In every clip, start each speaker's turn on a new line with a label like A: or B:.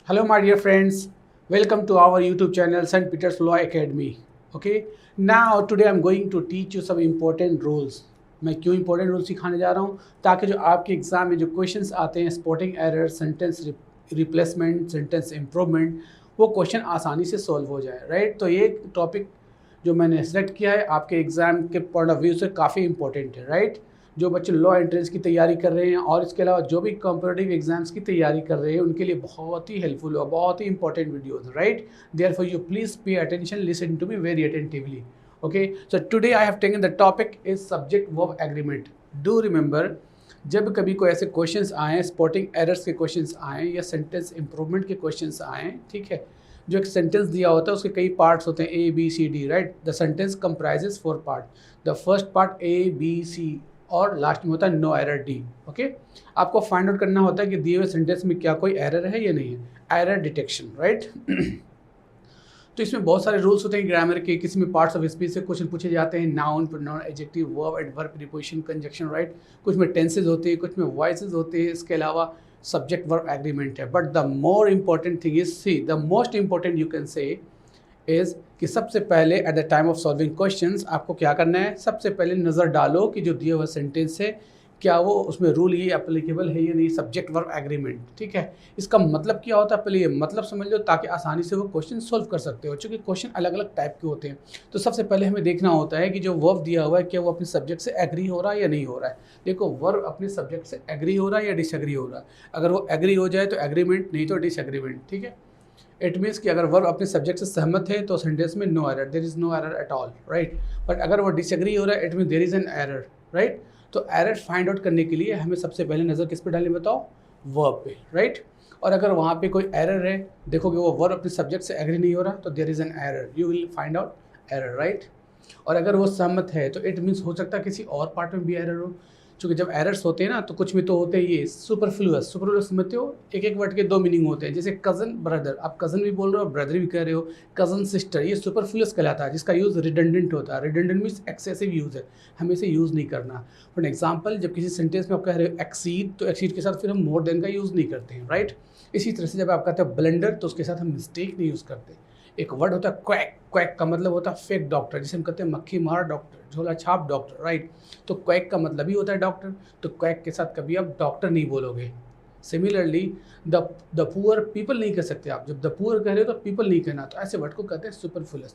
A: Hello, my dear friends. Welcome to our YouTube channel, St. Peter's Law Academy. Okay. Now, today I'm going to teach you some important rules. मैं क्यों important rule सिखाने जा रहा हूँ ताकि जो आपके एग्जाम में जो क्वेश्चंस आते हैं spotting error, sentence replacement, sentence improvement, वो क्वेश्चन आसानी से सॉल्व हो जाए, राइट। तो ये टॉपिक जो मैंने सेलेक्ट किया है आपके एग्जाम के पॉइंट ऑफ व्यू से काफ़ी इंपॉर्टेंट है, राइट। जो बच्चे लॉ एंट्रेंस की तैयारी कर रहे हैं और इसके अलावा जो भी कॉम्पिटिटिव एग्जाम्स की तैयारी कर रहे हैं उनके लिए बहुत ही हेल्पफुल और बहुत ही important videos, right. Therefore you please pay attention, listen to me very attentively. Okay, so today I have taken the topic is subject verb agreement. Do remember, जब कभी कोई ऐसे क्वेश्चंस आए, स्पॉटिंग एरर्स के questions आए या sentence improvement के questions आए, ठीक है, जो एक सेंटेंस दिया होता है उसके कई पार्ट्स होते हैं, A B C D, right. The sentence comprises 4 part. The first part A B C और लास्ट में होता है नो एरर डी। ओके, आपको फाइंड आउट करना होता है कि दिए हुए सेंटेंस में क्या कोई एरर है या नहीं है, एरर डिटेक्शन, राइट। तो इसमें बहुत सारे रूल्स होते हैं ग्रामर के। किसी में पार्ट्स ऑफ स्पीच से क्वेश्चन पूछे जाते हैं, noun, pronoun, adjective, verb, adverb, preposition, conjunction, right. कुछ में टेंसेज होते हैं, कुछ में वॉइसेस होते हैं, इसके अलावा सब्जेक्ट वर्ब एग्रीमेंट है। But the more important thing is, see the most important you can say is कि सबसे पहले at the time of solving questions आपको क्या करना है, सबसे पहले नज़र डालो कि जो दिया हुआ सेंटेंस है क्या वो उसमें रूल ये एप्लीकेबल है या नहीं, सब्जेक्ट वर्ब एग्रीमेंट, ठीक है। इसका मतलब क्या होता है, पहले ये मतलब समझ लो ताकि आसानी से वो क्वेश्चन सॉल्व कर सकते हो, क्योंकि क्वेश्चन अलग अलग टाइप के होते हैं। तो सबसे पहले हमें देखना होता है कि जो वर्ब दिया हुआ है क्या वो अपने सब्जेक्ट से एग्री हो रहा है या नहीं हो रहा है। देखो, वर्ब अपने सब्जेक्ट से एग्री हो रहा है या डिसएग्री हो रहा है। अगर वो एग्री हो जाए तो एग्रीमेंट, नहीं तो डिसएग्रीमेंट, ठीक है। इट मीन्स कि अगर वर्ब अपने सब्जेक्ट से सहमत है तो सेंटेंस में no error, there is no error at all, right. But अगर वो डिसएग्री हो रहा है, it mean there is an error, right. तो एरर फाइंड आउट करने के लिए हमें सबसे पहले नज़र किस पे डालनी, बताओ, वर्ब पे, राइट। और अगर वहाँ पे कोई एरर है, देखोगे वो वर्ब अपने सब्जेक्ट से एग्री नहीं हो रहा तो there is an error, you will find out error, right. और अगर वो सहमत है तो इट मीन्स हो सकता है किसी और पार्ट में भी एरर हो। क्योंकि जब एरर्स होते हैं ना तो कुछ में तो होते हैं ये सुपरफ्लूअस। सुपरफ्लूअस समझते हो, एक एक वर्ड के दो मीनिंग होते हैं। जैसे कज़न ब्रदर, आप कज़न भी बोल रहे हो, ब्रदर भी कह रहे हो, कज़न सिस्टर, ये सुपरफ्लूअस कहलाता है, जिसका यूज़ रिडंडेंट होता है। रिडंडेंट मीन्स एक्सेसिव यूज़ है, हमें इसे यूज़ नहीं करना। फॉर एग्जाम्पल, जब किसी सेंटेंस में आप कह रहे हो एक्सीड, तो एक्सीड के साथ फिर हम मोर देन का यूज़ नहीं करते हैं, राइट। इसी तरह से जब आप कहते हो ब्लेंडर तो उसके साथ हम मिस्टेक नहीं यूज़ करते। एक वर्ड होता है क्वैक, क्वैक का मतलब होता है फेक डॉक्टर, जिसे हम कहते हैं मक्खी मार डॉक्टर, झोला छाप डॉक्टर, राइट। तो क्वैक का मतलब ही होता है डॉक्टर, तो क्वैक के साथ कभी आप डॉक्टर नहीं बोलोगे। सिमिलरली द पुअर पीपल नहीं कह सकते आप, जब द पुअर कह रहे हो तो पीपल नहीं कहना, तो ऐसे वर्ड को कहते हैं सुपरफ्लूअस।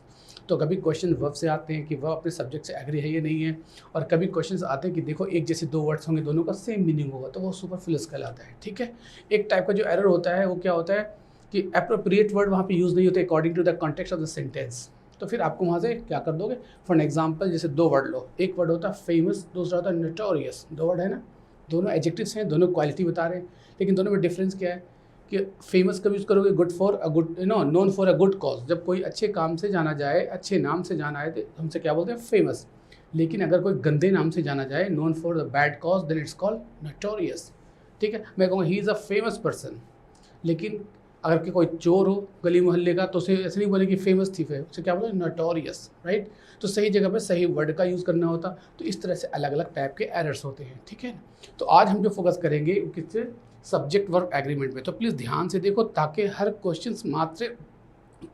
A: तो कभी क्वेश्चन वर्ब से आते हैं कि वह अपने सब्जेक्ट से एग्री है या नहीं है, और कभी क्वेश्चन आते हैं कि देखो एक जैसे दो वर्ड्स होंगे, दोनों का सेम मीनिंग होगा, तो वो सुपरफ्लूअस कहलाता है, ठीक है। एक टाइप का जो एरर होता है वो क्या होता है कि अप्रोप्रिएट वर्ड वहाँ पे यूज़ नहीं होते according to the context of the sentence. तो फिर आपको वहाँ से क्या कर दोगे, फॉर एग्जाम्पल जैसे दो वर्ड लो, एक वर्ड होता है फेमस, दूसरा होता है नोटोरियस। दो वर्ड है ना, दोनों एडजेक्टिव्स हैं, दोनों क्वालिटी बता रहे हैं, लेकिन दोनों में डिफरेंस क्या है कि फेमस कब यूज़ करोगे, good for a good, known for a good cause. जब कोई अच्छे काम से जाना जाए, अच्छे नाम से जाना है तो हमसे क्या बोलते हैं, फेमस। लेकिन अगर कोई गंदे नाम से जाना जाए, known for the bad cause, then it's called notorious, ठीक है। मैं कहूँगा he is a famous person. लेकिन अगर कि कोई चोर हो गली मोहल्ले का तो उसे ऐसे नहीं बोले कि फेमस थीफ है, उसे क्या बोले, नोटोरियस, राइट। तो सही जगह पर सही वर्ड का यूज़ करना होता। तो इस तरह से अलग अलग टाइप के एरर्स होते हैं, ठीक है। तो आज हम जो फोकस करेंगे किससे, सब्जेक्ट वर्ब एग्रीमेंट में। तो प्लीज़ ध्यान से देखो ताकि हर क्वेश्चन मात्र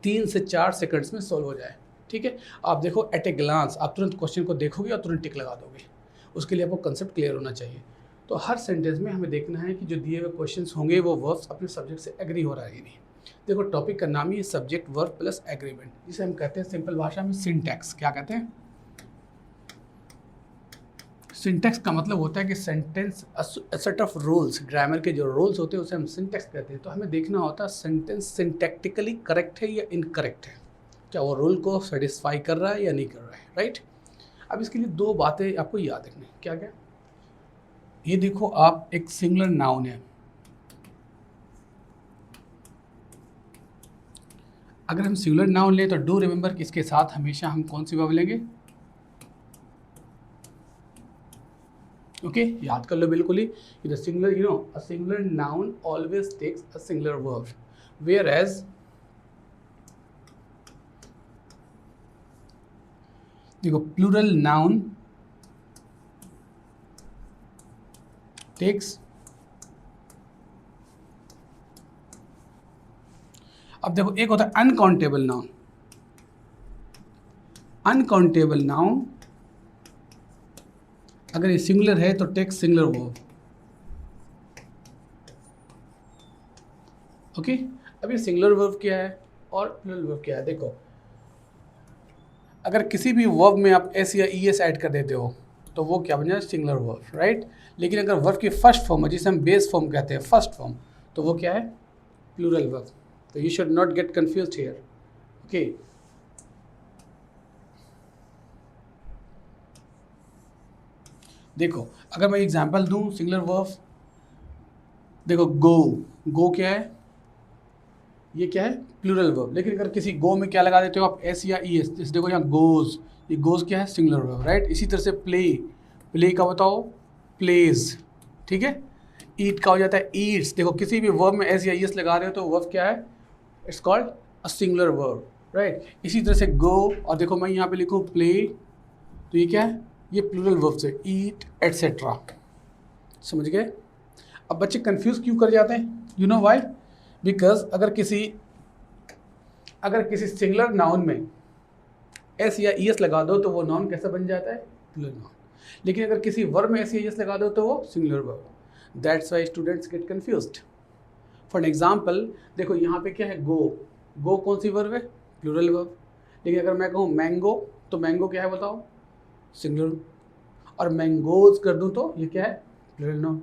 A: 3 से 4 सेकंड्स में सॉल्व हो जाए, ठीक है। आप देखो एट ए ग्लांस, आप तुरंत क्वेश्चन को देखोगे और तुरंत टिक लगा दोगे। उसके लिए आपको कंसेप्ट क्लियर होना चाहिए। तो हर सेंटेंस में हमें देखना है कि जो दिए हुए क्वेश्चंस होंगे वो वर्ब्स अपने सब्जेक्ट से एग्री हो रहा है या नहीं। देखो, टॉपिक का नाम ही है सब्जेक्ट वर्ब प्लस एग्रीमेंट, जिसे हम कहते हैं सिंपल भाषा में सिंटैक्स। क्या कहते हैं, सिंटैक्स का मतलब होता है कि sentence set of rules, grammar के जो रूल्स होते हैं उसे हम सिंटैक्स कहते हैं। तो हमें देखना होता है सेंटेंस सिंटैक्टिकली करेक्ट है या इनकरेक्ट है, क्या वो रूल को सेटिस्फाई कर रहा है या नहीं कर रहा है, राइट। अब इसके लिए दो बातें आपको याद रखनी, क्या क्या, ये देखो, आप एक सिंगुलर नाउन है, अगर हम सिंगुलर नाउन लें तो डू रिमेंबर कि इसके साथ हमेशा हम कौन सी वर्ब लेंगे, ओके, याद कर लो बिल्कुल ही, the singular, a singular noun always takes a singular verb, where as देखो प्लूरल नाउन टेक्स अब देखो एक होता है अनकाउंटेबल नाउन। अनकाउंटेबल नाउन अगर ये सिंगुलर है तो टेक सिंगुलर वर्ब। ओके, अब ये सिंगुलर वर्ब क्या है और प्लूरल वर्ब क्या है। देखो अगर किसी भी वर्ब में आप एस या ई एस ऐड कर देते हो तो वो क्या बन जाए, सिंगुलर वर्ब, राइट। लेकिन अगर वर्ब की फर्स्ट फॉर्म है जिसे हम बेस फॉर्म कहते हैं, फर्स्ट फॉर्म, तो वो क्या है, प्लूरल वर्ब। तो you should not gate confused here. Okay, देखो अगर मैं एग्जांपल दूं सिंगुलर वर्ब, देखो गो क्या है, ये क्या है, प्लूरल वर्ब। लेकिन अगर किसी गो में क्या लगा देते हो आप, एस या ई एस, जैसे देखो यहाँ गोज, ये गोज क्या है, सिंगुलर वर्ब, राइट। इसी तरह से प्ले का बताओ, प्लेज, ठीक है। ईट का हो जाता है ईट्स। देखो किसी भी वर्ब में एस या ई एस लगा रहे हो तो वर्ब क्या है, it's called a singular verb, right. इसी तरह से गो, और देखो मैं यहाँ पे लिखूँ प्ले, तो ये क्या है, ये प्लूरल वर्ब से ईट एटसेट्रा। समझ गए। अब बच्चे कंफ्यूज क्यों कर जाते हैं, यू नो व्हाई, बिकॉज अगर किसी सिंगुलर नाउन में एस या ई एस लगा दो तो वो नाउन कैसा बन जाता है, प्लूरल नाउन। लेकिन अगर किसी वर्ब में एस या ई एस लगा दो तो वो singular verb. That's why students gate confused. For example देखो यहाँ पे क्या है, गो कौन सी वर्ब है, प्लूरल वर्ब। लेकिन अगर मैं कहूँ मैंगो, तो मैंगो क्या है बताओ, सिंगुलर। और मैंगोज कर दूँ तो ये क्या है, प्लूरल नाउन।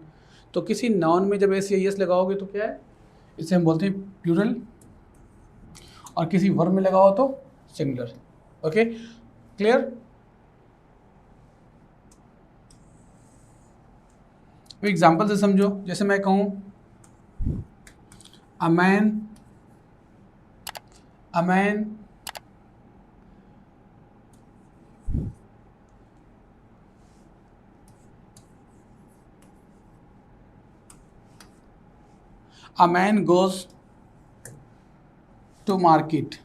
A: तो किसी नाउन में जब एस या ई एस लगाओगे तो क्या है, इसे हम बोलते हैं प्लूरल, और किसी वर्ब में लगाओ तो सिंगुलर। Okay, clear. एग्जाम्पल से समझो, जैसे मैं कहूँ a man goes to market।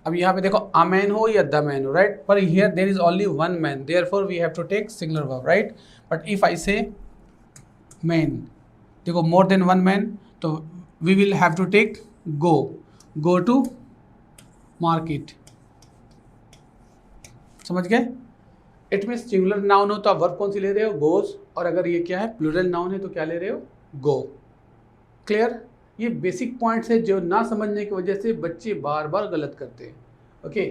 A: अब यहाँ पे देखो अ मैन हो या द मैन हो, राइट, पर here there is only one man, therefore we have to take singular verb, right. But if I say man, देखो मोर देन वन मैन, तो we will have to take go to market. समझ गए। It mean singular noun हो तो आप verb कौन सी ले रहे हो, गोज, और अगर ये क्या है, प्लूरल नाउन है तो क्या ले रहे हो, गो। क्लियर। ये बेसिक पॉइंट्स है जो ना समझने की वजह से बच्चे बार बार गलत करते हैं। ओके,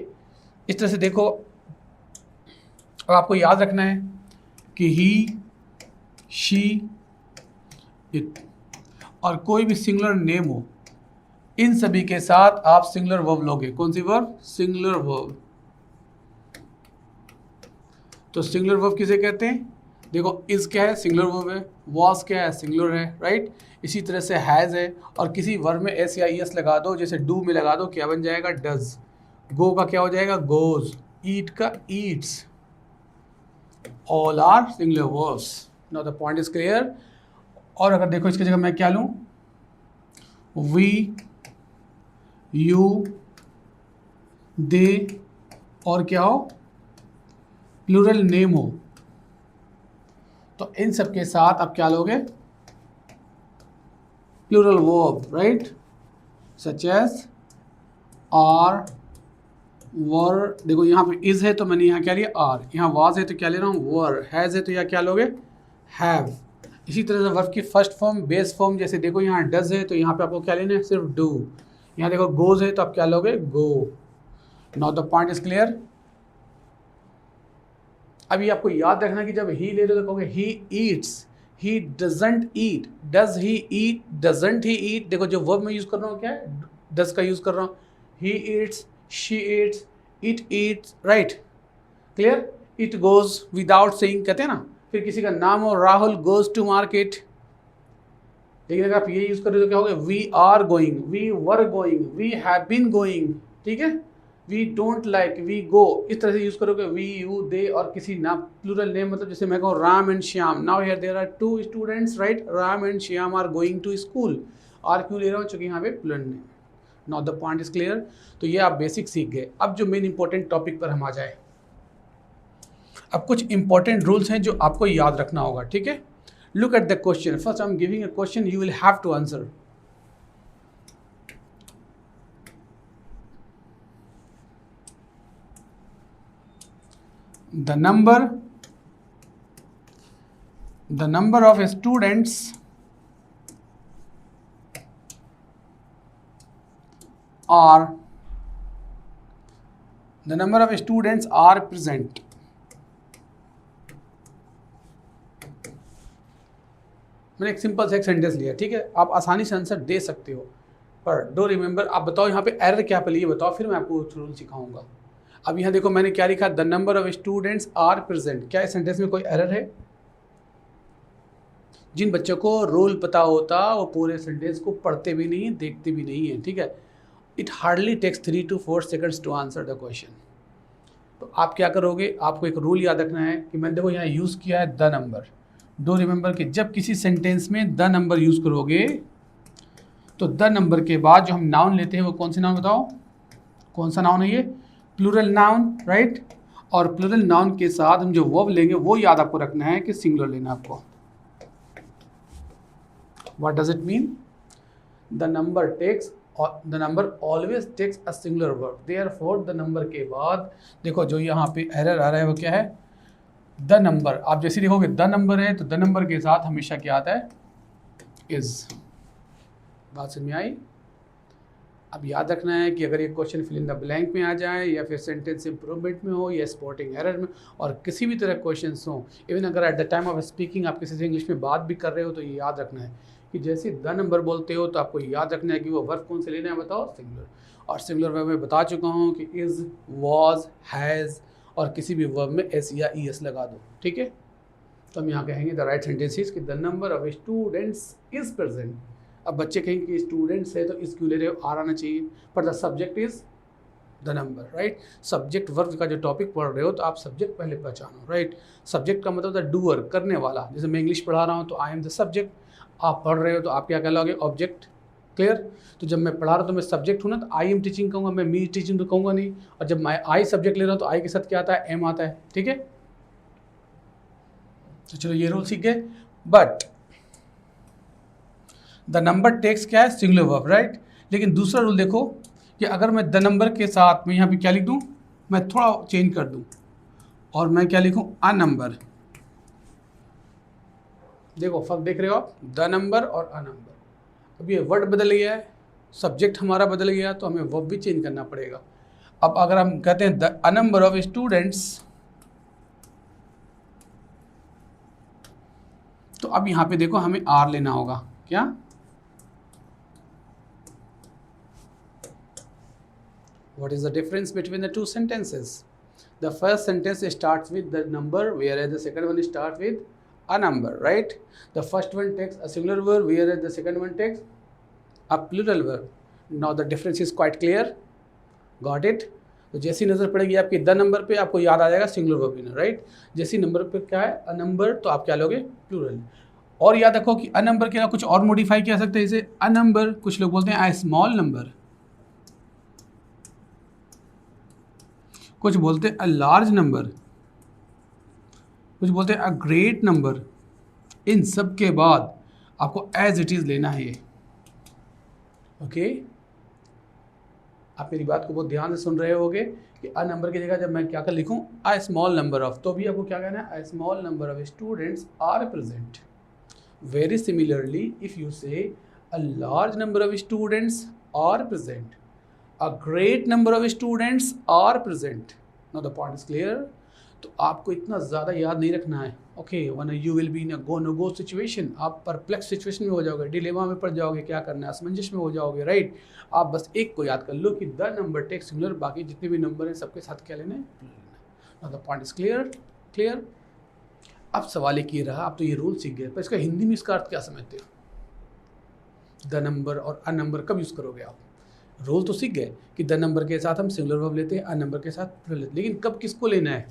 A: इस तरह से देखो, अब आपको याद रखना है कि ही, शी, इट, और कोई भी सिंगुलर नेम हो, इन सभी के साथ आप सिंगुलर वर्ब लोगे। कौन सी वर्ब, सिंगुलर वर्ब। तो सिंगुलर वर्ब किसे कहते हैं, देखो इज क्या है, सिंगुलर वर्ब है, वॉज क्या है, सिंगुलर है, राइट। इसी तरह से हैज़ है, और किसी वर्ब में एस या ई एस लगा दो, जैसे डू में लगा दो, क्या बन जाएगा, डज। गो का क्या हो जाएगा, गोज। ईट का eats. All are singular verbs. Now the point is clear. और अगर देखो इसकी जगह मैं क्या लूँ, वी, यू, दे, और क्या हो, प्लूरल नेम हो, तो इन सब के साथ आप क्या लोगे, plural verb, right, such as are, were. देखो यहाँ पे इज है तो मैंने यहाँ क्या लिया, आर। यहाँ वाज है तो क्या ले रहा हूँ, वर। हैज़ है तो यहाँ क्या लोगे, हैव। इसी तरह से वर्ब की फर्स्ट फॉर्म, बेस फॉर्म, जैसे देखो यहाँ डज है तो यहाँ पे आपको क्या लेना है, सिर्फ डू। यहाँ देखो गोज है तो आप क्या लोगे, go. Now the point is clear. अभी आपको याद रखना कि जब ही ले रहे हो तो कहोगे he eats, he doesn't eat, does he eat, doesn't he eat. देखो जो वर्ब में यूज़ कर रहा हूँ क्या है, डज का यूज़ कर रहा हूँ। He eats, she Yeats, it eats, right, clear. It goes without saying कहते हैं ना। फिर किसी का नाम हो राहुल गोज टू मार्केट, लेकिन अगर आप ये यूज़ कर रहे हो तो क्या होगा, we are going, we were going, we have been going, ठीक है। We don't like, we go, इस तरह से यूज़ करोगे। वी, यू, दे, और किसी नाम, प्लूरल नेम, मतलब जैसे मैं कहूँ Ram and Shyam. Now here there are two students, right, Ram and Shyam are going to school. Are क्यों ले रहा हूँ, चूँकि यहाँ पे plural name. Now the point is clear. तो ये आप बेसिक सीख गए। अब जो मेन इंपॉर्टेंट टॉपिक पर हम आ जाए, अब कुछ इंपॉर्टेंट रूल्स हैं जो आपको याद रखना होगा, ठीक है। Look at the question. First I am giving a question, you will have to answer. The number of students are present. मैंने एक सिंपल सा एक सेंटेंस लिया, ठीक है, आप आसानी से आंसर दे सकते हो, पर डो रिमेंबर। आप बताओ यहाँ पे एरर क्या, पहले ये बताओ, फिर मैं आपको रूल सिखाऊंगा। अब यहाँ देखो मैंने क्या लिखा, the number of students are present. क्या इस सेंटेंस में कोई एरर है? जिन बच्चों को रूल पता होता वो पूरे सेंटेंस को पढ़ते भी नहीं, देखते भी नहीं है, ठीक है। It hardly takes 3 to 4 seconds to answer the question. तो आप क्या करोगे, आपको एक रूल याद रखना है कि मैंने देखो यहाँ यूज़ किया है द नंबर। डो रिमेंबर कि जब किसी सेंटेंस में द नंबर यूज़ करोगे तो द नंबर के बाद जो हम नाउन लेते हैं वो कौन से नाउन बताओ, कौन सा नाउन है ये? Plural noun, right. और प्लूरल नाउन के साथ हम जो वर्ब लेंगे वो याद आपको रखना है कि सिंगुलर लेना आपको। What does it mean? The number always takes a singular verb, therefore the number के बाद देखो जो यहाँ पे एरर आ रहा है वो क्या है? The number. आप जैसे देखोगे द नंबर है तो द नंबर के साथ हमेशा क्या आता है? इज। बात समझ में आई? अब याद रखना है कि अगर ये question fill in the blank में आ जाए या फिर सेंटेंस इंप्रूवमेंट में हो या स्पॉटिंग एरर में और किसी भी तरह क्वेश्चंस हो, इवन अगर at the time of speaking आप किसी से इंग्लिश में बात भी कर रहे हो, तो ये याद रखना है कि जैसे द नंबर बोलते हो तो आपको याद रखना है कि वो वर्ब कौन से लेना है, बताओ, सिंगुलर। और सिंगुलर वर्ब में बता चुका हूँ कि इज़, वॉज, हैज़, और किसी भी वर्ब में एस या ई एस लगा दो, ठीक है। तो हम यहाँ कहेंगे द राइट सेंटेंस इज कि the number of students is present. अब बच्चे कहेंगे कि स्टूडेंट्स है तो इस क्यों ले रहे हो, आर आना चाहिए, पर the subject is the number, right. Subject verb का जो टॉपिक पढ़ रहे हो तो आप सब्जेक्ट पहले पहचानो, राइट। सब्जेक्ट का मतलब द डूअर, करने वाला। जैसे मैं इंग्लिश पढ़ा रहा हूँ तो आई एम द सब्जेक्ट, आप पढ़ रहे हो तो आप क्या कहलाओगे, ऑब्जेक्ट। क्लियर? तो जब मैं पढ़ा रहा हूँ तो मैं सब्जेक्ट हूँ ना, तो आई एम टीचिंग कहूँगा, मैं मी टीचिंग तो कहूँगा नहीं। और जब मैं आई सब्जेक्ट ले रहा हूँ तो आई के साथ क्या आता है, एम आता है, ठीक है। तो चलो ये रूल सीख गए। बट द नंबर टेक्स क्या है, सिंगुलर वर्ब, राइट। लेकिन दूसरा रूल देखो कि अगर मैं द नंबर के साथ मैं यहाँ पे क्या लिख दूँ, मैं थोड़ा चेंज कर दूँ और मैं क्या लिखूँ, अ नंबर। देखो फर्क देख रहे हो आप, द नंबर और अ नंबर। अब ये वर्ड बदल गया है, सब्जेक्ट हमारा बदल गया, तो हमें वर्ब भी चेंज करना पड़ेगा। अब अगर हम कहते हैं the a number of students, तो अब यहाँ पे देखो हमें आर लेना होगा, क्या? What is the difference between the two sentences? The first sentence starts with the number, whereas the second one starts with a number, right? The first one takes a singular verb, whereas the second one takes a plural verb. Now the difference is quite clear. Got it? तो जैसी नज़र पड़ेगी आपकी the number पे, आपको याद आ जाएगा singular verb in, right. जैसी नंबर पे क्या है, अ नंबर, तो आप क्या लोगे, प्लूरल। और याद रखो कि अ नंबर के कुछ और मॉडिफाई किया सकते हैं, जैसे अ नंबर कुछ लोग बोलते हैं अ स्मॉल नंबर, कुछ बोलते हैं अ लार्ज नंबर, कुछ बोलते हैं अ ग्रेट नंबर। इन सब के बाद आपको एज इट इज़ लेना है ये, ओके। आप मेरी बात को बहुत ध्यान से सुन रहे होगे कि अ नंबर की जगह जब मैं क्या कर लिखूं, अ स्मॉल नंबर ऑफ, तो भी आपको क्या कहना है, a small number of students are present. Very similarly if you say a large number of students are present, a great number of students are present. Now the point is clear. तो आपको इतना ज़्यादा याद नहीं रखना है, okay, one you will be in a go no go situation. आप perplex situation में हो जाओगे, डिलेमा में पड़ जाओगे, क्या करना है, असमंजस में हो जाओगे, राइट। आप बस एक को याद कर लो कि द नंबर टेक्स सिंगुलर, बाकी जितने भी नंबर हैं सबके साथ क्या लेना है, now the point is clear. Clear? अब सवाल एक ये रहा, आप तो ये रूल सीख गए, पर इसका हिंदी में इसका अर्थ क्या समझते हो? द नंबर और अ नंबर कब यूज़ करोगे आप? रोल तो सीख गए कि द नंबर के साथ हम सिंगुलर वर्ब लेते हैं, अ नंबर के साथ प्लूरल लेते हैं, लेकिन कब किसको लेना है?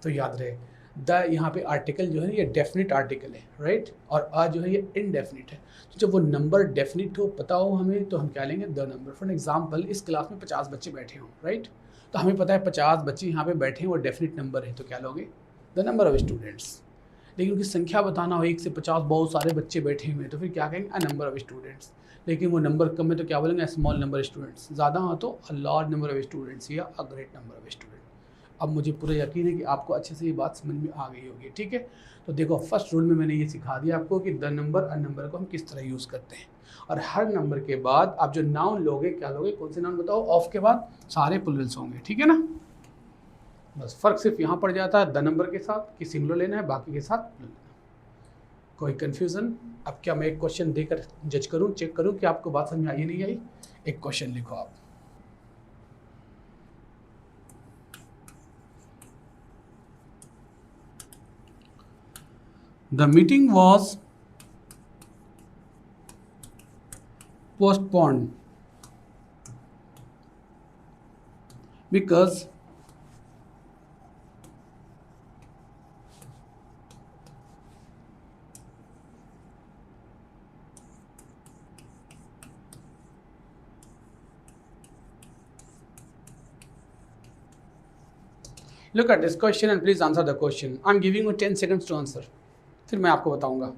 A: तो याद रहे द यहाँ पे आर्टिकल जो है ये डेफिनेट आर्टिकल है, राइट, और अ जो है ये इनडेफिनिट है। तो जब वो नंबर डेफिनिट हो, पता हो हमें, तो हम क्या लेंगे, द नंबर। फॉर एग्जांपल इस क्लास में 50 बच्चे बैठे हों, राइट, तो हमें पता है 50 बच्चे यहाँ पे बैठे हैं, वो डेफिनेट नंबर है, तो क्या लोगे, द नंबर ऑफ स्टूडेंट्स। लेकिन उनकी संख्या बताना हो 1 से 50 बहुत सारे बच्चे बैठे हुए हैं, तो फिर क्या कहेंगे, अ नंबर ऑफ स्टूडेंट्स। लेकिन वो नंबर कम है तो क्या बोलेंगे, स्मॉल नंबर स्टूडेंट्स। ज़्यादा हो तो a large number of students या a great number of student. अब मुझे पूरा यकीन है कि आपको अच्छे से ये बात समझ में आ गई होगी, ठीक है। तो देखो फर्स्ट रूल में मैंने ये सिखा दिया आपको कि द नंबर अ नंबर को हम किस तरह यूज़ करते हैं, और हर नंबर के बाद आप जो नाउन लोगे, क्या लोगे, कौन से नाउन बताओ, ऑफ के बाद सारे प्लूरल्स होंगे, ठीक है ना। बस फ़र्क सिर्फ यहाँ पड़ जाता है द नंबर के साथ कि सिंगुलर लेना है, बाकी के साथ प्लूरल लेना है। कोई कन्फ्यूज़न? अब क्या मैं एक क्वेश्चन देकर जज करूँ, चेक करूँ कि आपको बात समझ में आई नहीं आई? एक क्वेश्चन लिखो आप। The meeting was postponed because look at this question and please answer the question. I'm giving you 10 seconds to answer. फिर मैं आपको बताऊंगा।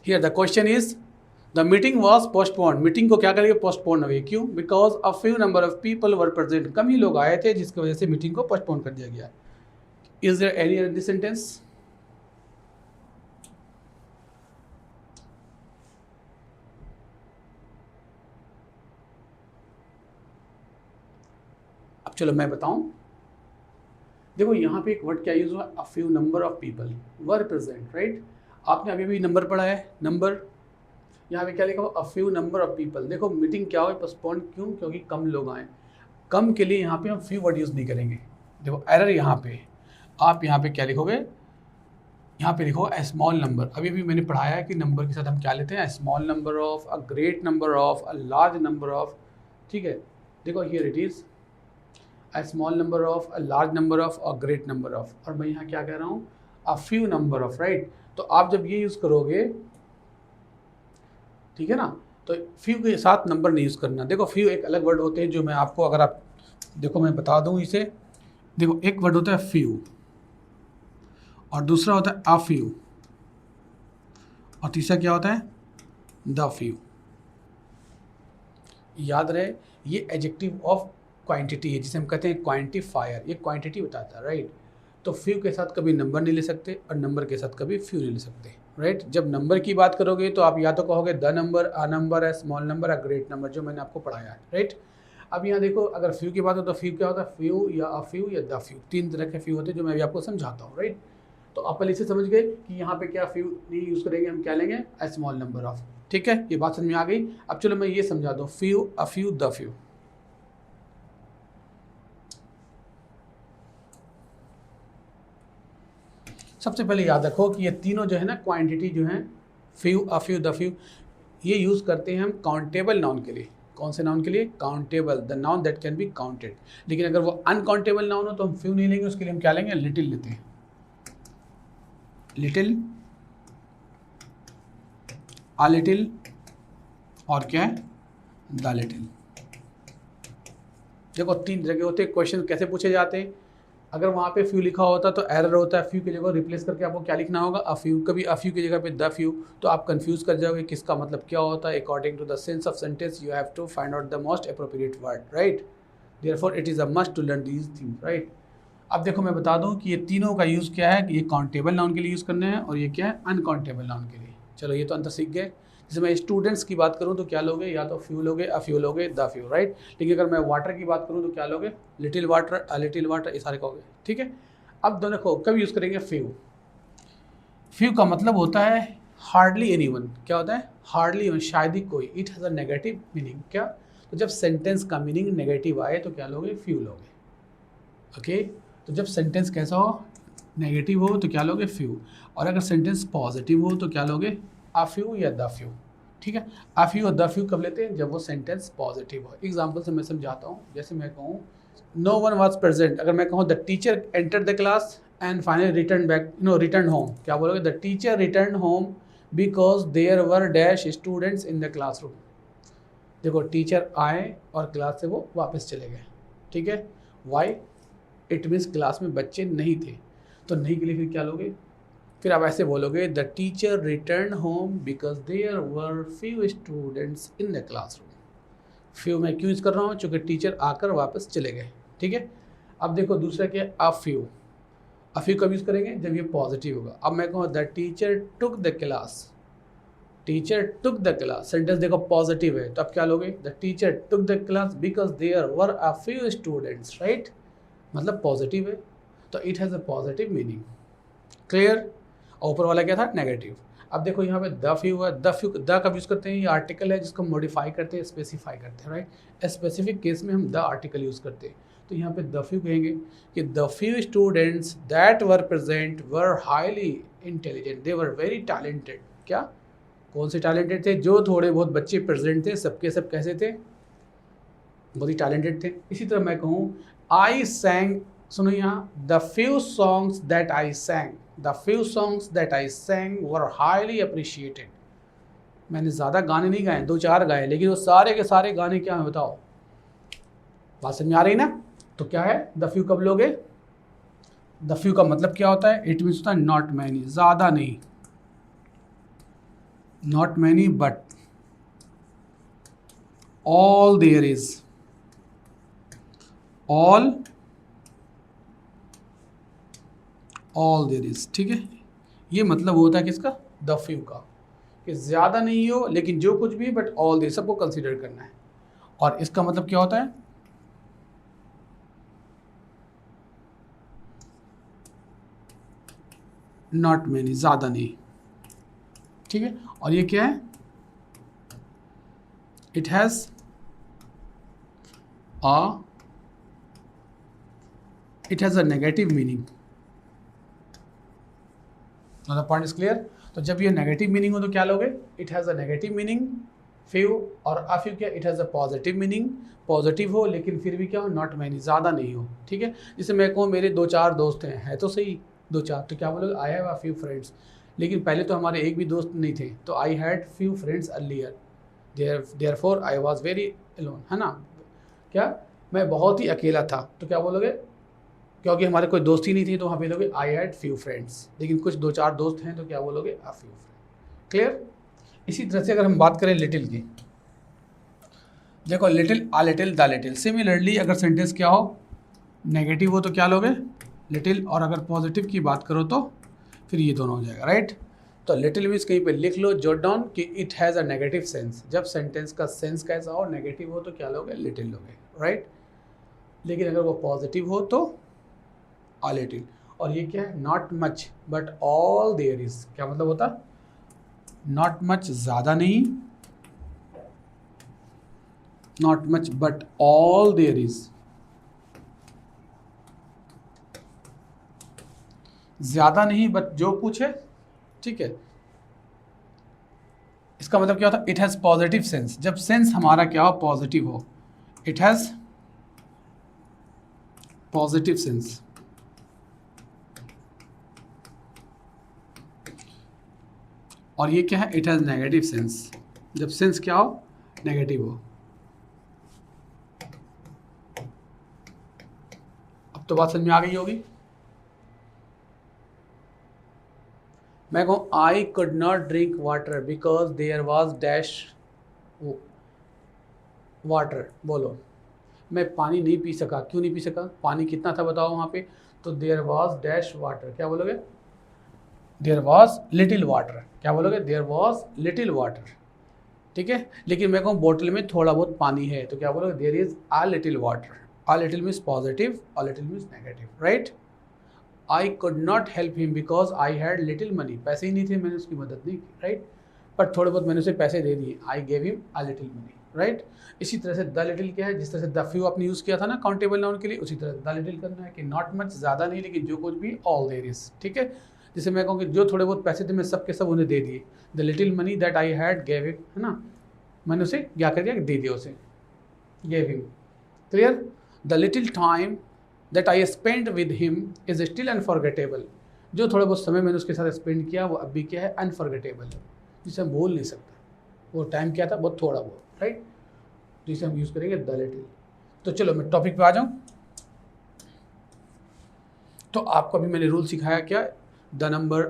A: Here the question is the meeting was postponed. Meeting को क्या करेंगे, पोस्टपोन हुई। क्यों? Because a few number of people were present, कम ही लोग आए थे जिसकी वजह से मीटिंग को पोस्टपोन कर दिया गया। Is there any in this sentence? अब चलो मैं बताऊं। देखो यहाँ पे एक वर्ड क्या यूज हुआ, अ few number of people were present, right. आपने अभी भी नंबर पढ़ा है, नंबर, यहाँ पे क्या लिखा हुआ, अ फ्यू नंबर ऑफ पीपल। देखो मीटिंग क्या हुई, पोस्टपोन, क्यों? क्योंकि कम लोग आए। कम के लिए यहाँ पे हम फ्यू वर्ड यूज़ नहीं करेंगे। देखो एरर यहाँ पे, आप यहाँ पे क्या लिखोगे, यहाँ पे लिखो अ स्मॉल नंबर। अभी भी मैंने पढ़ाया है कि नंबर के साथ हम क्या लेते हैं, small number of, a great number of, a large number of, ठीक है। देखो here it is a small number of, a large number of, a great number of, और मैं यहाँ क्या कह रहा हूँ, अ फ्यू नंबर ऑफ, राइट। तो आप जब ये यूज़ करोगे, ठीक है ना, तो फ्यू के साथ नंबर नहीं यूज़ करना। देखो फ्यू एक अलग वर्ड होते हैं जो मैं आपको, अगर आप देखो मैं बता दूँ इसे। देखो एक वर्ड होता है फ्यू और दूसरा होता है अ फ्यू और तीसरा क्या होता है, द फ्यू। याद रहे ये एडजेक्टिव ऑफ क्वांटिटी है जिसे हम कहते हैं क्वांटिफायर, ये क्वांटिटी बताता है, राइट। तो फ्यू के साथ कभी नंबर नहीं ले सकते और नंबर के साथ कभी फ्यू नहीं ले सकते, राइट। जब नंबर की बात करोगे तो आप या तो कहोगे the number, a number, a small number, a great number, जो मैंने आपको पढ़ाया है, राइट। अब यहाँ देखो अगर फ्यू की बात हो तो फ्यू क्या होता है, फ्यू या अ फ्यू या द फ्यू, तीन तरह के फ्यू होते हैं जो मैं अभी आपको समझाता हूँ, राइट। तो आप पहले से समझ गए कि यहाँ पे क्या फ्यू नहीं यूज़ करेंगे, हम क्या लेंगे, अ स्मॉल नंबर ऑफ, ठीक है। ये बात समझ में आ गई। अब चलो मैं ये समझा दूँ, few, a few, the few. सबसे पहले याद रखो कि ये तीनों जो है ना क्वांटिटी जो है, few, a few, the few, ये यूज़ करते हैं हम काउंटेबल नाउन के लिए। कौन से नाउन के लिए? Countable, the noun that can be counted. लेकिन अगर वो अनकाउंटेबल नाउन हो तो हम फ्यू नहीं लेंगे, उसके लिए हम क्या लेंगे, लिटिल लेते हैं, लिटिल, अ लिटिल और क्या है, द लिटिल। देखो तीन तरह के होते हैं। क्वेश्चन कैसे पूछे जाते हैं, अगर वहाँ पे फ्यू लिखा होता तो एरर होता है, फ्यू की जगह रिप्लेस करके आपको क्या लिखना होगा, अ फ्यू। कभी अ फ्यू की जगह पे द फ्यू, तो आप कंफ्यूज कर जाओगे किसका मतलब क्या होता है। According to the sense of sentence you have to find out the most appropriate word, right. Therefore it is a must to learn these things, right. अब देखो मैं बता दूं कि ये तीनों का यूज़ क्या है, कि ये काउंटेबल नाउन के लिए यूज़ करने हैं और ये क्या है, अनकाउंटेबल नाउन के लिए। चलो ये तो अंतर सीख गए। जैसे मैं स्टूडेंट्स की बात करूं तो क्या लोगे, या तो फ्यू लोगे, अ फ्यू लोगे, द फ्यू, राइट। लेकिन अगर मैं वाटर की बात करूं तो क्या लोगे, little water, a little water, ये सारे कहोगे, ठीक है। अब दोनों को कब यूज़ करेंगे, फ्यू। फ्यू का मतलब होता है हार्डली एनीवन। क्या होता है, हार्डली एनीवन, शायद ही कोई। It has a negative meaning. क्या? तो जब सेंटेंस का मीनिंग नेगेटिव आए तो क्या लोगे, फ्यू लोगे, ओके। तो जब सेंटेंस कैसा हो, नेगेटिव हो तो क्या लोगे, फ्यू। और अगर सेंटेंस पॉजिटिव हो तो क्या लोगे, अ फ्यू या द फ्यू, ठीक है। अ फ्यू और द फ्यू कब लेते हैं, जब वो सेंटेंस पॉजिटिव हो। एग्जाम्पल से मैं समझाता हूँ। जैसे मैं कहूँ नो वन वॉज प्रेजेंट, अगर मैं कहूँ the teacher enter the class and finally return back, no return home, क्या बोलोगे, the teacher return home because there were dash students in the classroom. देखो टीचर आए और क्लास से वो वापस चले गए, ठीक है। वाई? इट मीन्स क्लास में बच्चे नहीं थे। तो नहीं के लिए फिर क्या लोगे, फिर आप ऐसे बोलोगे the teacher return home because there were few students in the classroom. Few मैं क्यों यूज़ कर रहा हूँ, चूँकि टीचर आकर वापस चले गए, ठीक है। अब देखो दूसरा क्या है, अ फ्यू कब यूज़ करेंगे, जब ये पॉजिटिव होगा। अब मैं कहूँ the teacher took the class, teacher took the class, sentence देखो पॉजिटिव है, तो अब क्या लोगे, the teacher took the class because there were a few students, right, मतलब पॉजिटिव है, तो it has a positive meaning. Clear. और ऊपर वाला क्या था, नेगेटिव। अब देखो यहाँ पे द फ्यू है, द कब यूज़ करते हैं, ये आर्टिकल है जिसको मॉडिफाई करते हैं, स्पेसिफाई करते हैं, राइट। स्पेसिफिक केस में हम द आर्टिकल यूज़ करते हैं, तो यहाँ पे द फ्यू कहेंगे कि the few students that were present were highly intelligent, they were very talented. क्या, कौन से टैलेंटेड थे, जो थोड़े बहुत बच्चे प्रेजेंट थे, सबके सब कैसे थे, बहुत ही टैलेंटेड थे। इसी तरह मैं कहूँ आई सैंग, सुनो यहाँ, the few songs that I सैंग, the few songs that I सैंग were highly appreciated. मैंने ज़्यादा गाने नहीं गाए, 2-4 गाए, लेकिन वो सारे के सारे गाने क्या हैं बताओ, बात समझ में आ रही ना। तो क्या है, द फ्यू कब लोगे, द फ्यू का मतलब क्या होता है, इट मीन्स होता है नॉट मैनी, ज़्यादा नहीं, not many but all there is, all there is, ठीक है। ये मतलब होता है किसका, द फ्यू का, कि ज़्यादा नहीं हो लेकिन जो कुछ भी, बट ऑल देयर, सबको कंसीडर करना है। और इसका मतलब क्या होता है, नॉट मैनी, ज़्यादा नहीं, ठीक है। और ये क्या है, it has a negative meaning. The point is clear. तो जब ये नेगेटिव मीनिंग हो तो क्या लोगे, it has a negative meaning few, और अ फ्यू क्या, it has a positive meaning, positive हो लेकिन फिर भी क्या हो, नॉट मैनी, ज़्यादा नहीं हो, ठीक है। जैसे मैं कहूँ मेरे 2-4 दोस्त हैं, है तो सही 2-4, तो क्या बोलोगे, I have a few friends, लेकिन पहले तो हमारे एक भी दोस्त नहीं थे, तो I had few friends earlier, therefore I was very alone, है ना। क्या, मैं बहुत ही अकेला था, तो क्या बोलोगे, क्योंकि हमारे कोई दोस्त ही नहीं थी, तो वहाँ पे लोगे आई हैड फ्यू फ्रेंड्स, लेकिन कुछ 2-4 दोस्त हैं, तो क्या बोलोगे, अ फ्यू फ्रेंड। क्लियर। इसी तरह से अगर हम बात करें लिटिल की, देखो little, uh little, the little, similarly अगर सेंटेंस क्या हो, नेगेटिव हो तो क्या लोगे, लिटिल, और अगर पॉजिटिव की बात करो तो फिर ये दोनों हो जाएगा, राइट। तो लिटिल मीन्स कहीं पे लिख लो, जॉट डाउन कि it has a negative sense, जब सेंटेंस का सेंस कैसा हो, नेगेटिव हो, तो क्या लोगे, लिटिल लोगे, राइट। लेकिन अगर वो पॉजिटिव हो तो आ लिटिल। और ये क्या है, not much but all there is, क्या मतलब होता, नॉट मच, ज़्यादा नहीं, not much but all there is, ज़्यादा नहीं बट जो कुछ है, ठीक है। इसका मतलब क्या होता है, इट हैज़ पॉजिटिव सेंस, जब सेंस हमारा क्या हो, पॉजिटिव हो, इट हैज़ पॉजिटिव सेंस। और ये क्या है, इट हैज़ नेगेटिव सेंस, जब सेंस क्या हो, नेगेटिव हो। अब तो बात समझ में आ गई होगी। मैं कहूँ I could not drink water because there was dash water, बोलो, मैं पानी नहीं पी सका, क्यों नहीं पी सका, पानी कितना था बताओ वहाँ पे, तो देयर वॉज डैश वाटर, क्या बोलोगे, देयर वॉज लिटिल वाटर, क्या बोलोगे, देयर वॉज लिटिल वाटर, ठीक है। लेकिन मैं कहूँ बोतल में थोड़ा बहुत पानी है, तो क्या बोलोगे, there is a little water, a little means positive, a little means negative, right. I could not help him because I had little money, पैसे ही नहीं थे, मैंने उसकी मदद नहीं की, राइट, पर थोड़े बहुत मैंने उसे पैसे दे दिए, I gave him a little money, right. इसी तरह से द लिटिल क्या है, जिस तरह से द फ्यू आपने यूज़ किया था ना काउंटेबल नाउन के लिए, उसी तरह द लिटिल करना है कि नॉट मच, ज़्यादा नहीं, लेकिन जो कुछ भी, ऑल देयर इज, ठीक है। जैसे मैं कहूँ कि जो थोड़े बहुत पैसे थे मैं सब के सब उन्हें दे दिए, the little money that I had gave it, है ना, मैंने उसे क्या कर दिया, दे दिया उसे, gave him. Clear. The little time that I spend with him is still unforgettable, जो थोड़ा बहुत समय मैंने उसके साथ स्पेंड किया वो अब भी क्या है, अनफॉरगेटेबल है, जिसे हम भूल नहीं सकते, वो टाइम क्या था, बहुत थोड़ा बहुत, राइट, जिसे हम यूज़ करेंगे द लिटिल। तो चलो मैं टॉपिक पे आ जाऊँ। तो आपको अभी मैंने रूल सिखाया क्या, the number,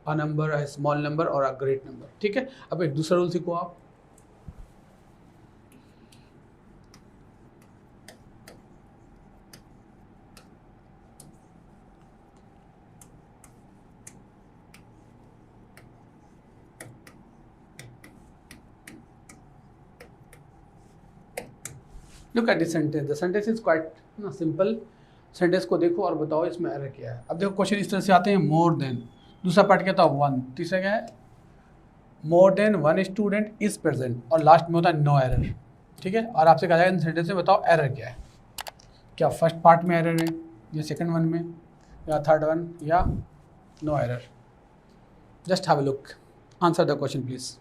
A: a number, a small number और अ ग्रेट नंबर, ठीक है। अब एक दूसरा रूल सीखो आप, look at this sentence, the sentence is quite simple. Sentence को देखो और बताओ इसमें एरर क्या है। अब देखो क्वेश्चन इस तरह से आते हैं, मोर देन, दूसरा पार्ट क्या था, वन, तीसरा क्या है, मोर than one student is present, और लास्ट में होता है नो एरर। ठीक है, और आपसे कहा जाएगा इन सेंटेंस में बताओ एरर क्या है, क्या फर्स्ट पार्ट में एरर है या सेकंड वन में या थर्ड वन या no error. Just have a look, answer the question please.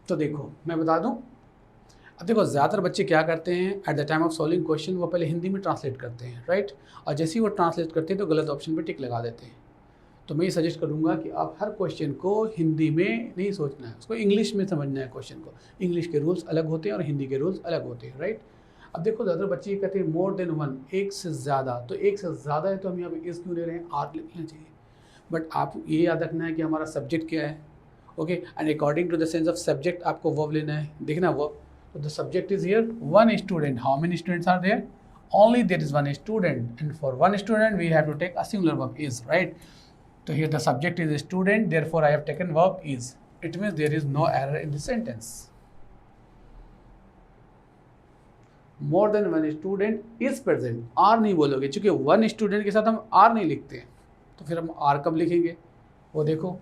A: तो देखो मैं बता दूं, अब देखो ज़्यादातर बच्चे क्या करते हैं, at the time of solving question वो पहले हिंदी में ट्रांसलेट करते हैं, राइट, और जैसे ही वो ट्रांसलेट करते हैं तो गलत ऑप्शन पे टिक लगा देते हैं। तो मैं ये सजेस्ट करूँगा कि आप हर क्वेश्चन को हिंदी में नहीं सोचना है, उसको इंग्लिश में समझना है क्वेश्चन को। इंग्लिश के रूल्स अलग होते हैं और हिंदी के रूल्स अलग होते हैं, राइट। अब देखो ज़्यादातर बच्चे ये कहते हैं मोर देन वन, एक से ज़्यादा, तो एक से ज़्यादा है तो हम यहाँ पे इस क्यों ले रहे हैं, आर लिखना चाहिए। बट आप ये याद रखना है कि हमारा सब्जेक्ट क्या है, okay, and according to the sense of subject आपको वर्ब लेना है। देखना verb, so the subject is here one student. How many students are there? Only there is one student, and for one student we have to take a singular verb is, right? So here the subject is a student, therefore I have taken verb is. It means there is no error in the sentence. More than one student is present. R नहीं बोलोगे क्योंकि one student के साथ हम R नहीं लिखते, तो फिर हम R कब लिखेंगे वो देखो।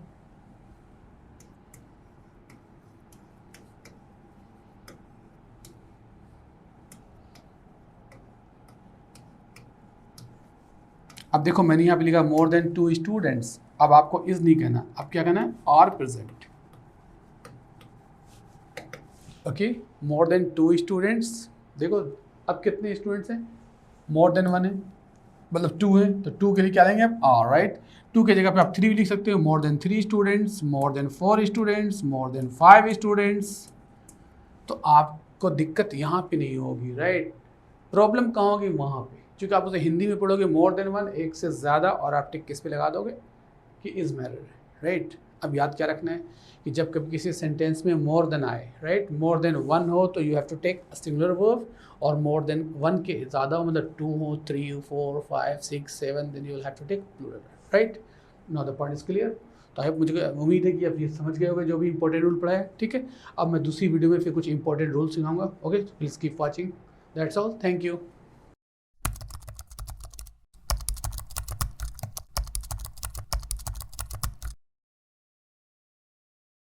A: अब देखो मैंने यहाँ पे लिखा मोर देन टू स्टूडेंट्स, अब आपको इज नहीं कहना, अब क्या कहना है, are present. Okay, more than two students, देखो अब कितने स्टूडेंट्स हैं, मोर देन वन है मतलब टू है, तो टू के लिए क्या लेंगे आप, आर, राइट। टू की जगह पे आप थ्री भी लिख सकते हो, more than three students, more than four students, more than five students. तो आपको दिक्कत यहाँ पे नहीं होगी, राइट। प्रॉब्लम कहाँ होगी, वहाँ पे, क्योंकि आप उसे हिंदी में पढ़ोगे मोर देन वन, एक से ज़्यादा, और आप टिक किस पे लगा दोगे कि इज मैरिड है, राइट। अब याद क्या रखना है कि जब कभी किसी सेंटेंस में मोर देन आए, राइट, मोर देन वन हो तो you have to take a singular verb, और मोर देन वन के ज़्यादा हो मतलब टू हो, थ्री हो, four, five, six, seven, then you will have to take plural, right. Now the point is clear. तो आई मुझे उम्मीद है कि आप ये समझ गए होंगे जो भी इंपॉर्टेंट रूल पढ़ा है, ठीक है। अब मैं दूसरी वीडियो में फिर कुछ इंपॉर्टेंट रूल सिखाऊंगा, okay, please keep watching, that's all, thank you.